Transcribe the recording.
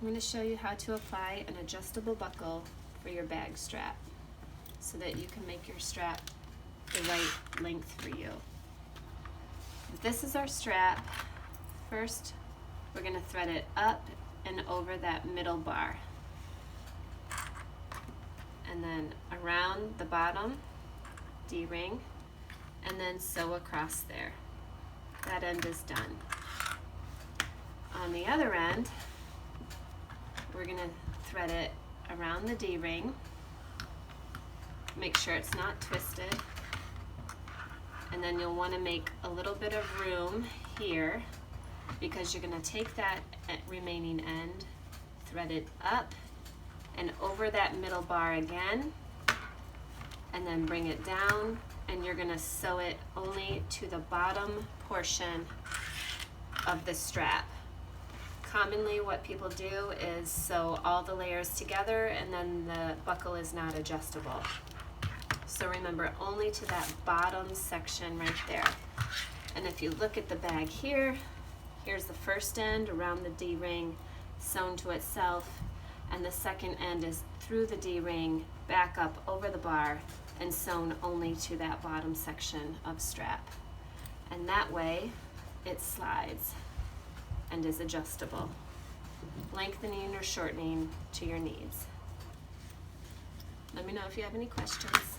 I'm going to show you how to apply an adjustable buckle for your bag strap so that you can make your strap the right length for you. This is our strap. First, we're going to thread it up and over that middle bar, and then around the bottom D-ring, and then sew across there. That end is done. On the other end, we're going to thread it around the D-ring. Make sure it's not twisted. And then you'll want to make a little bit of room here because you're going to take that remaining end, thread it up and over that middle bar again, and then bring it down, and you're going to sew it only to the bottom portion of the strap. Commonly what people do is sew all the layers together and then the buckle is not adjustable. So remember, only to that bottom section right there. And if you look at the bag here, here's the first end around the D-ring sewn to itself, and the second end is through the D-ring back up over the bar and sewn only to that bottom section of strap. And that way it slides and is adjustable, lengthening or shortening to your needs. Let me know if you have any questions.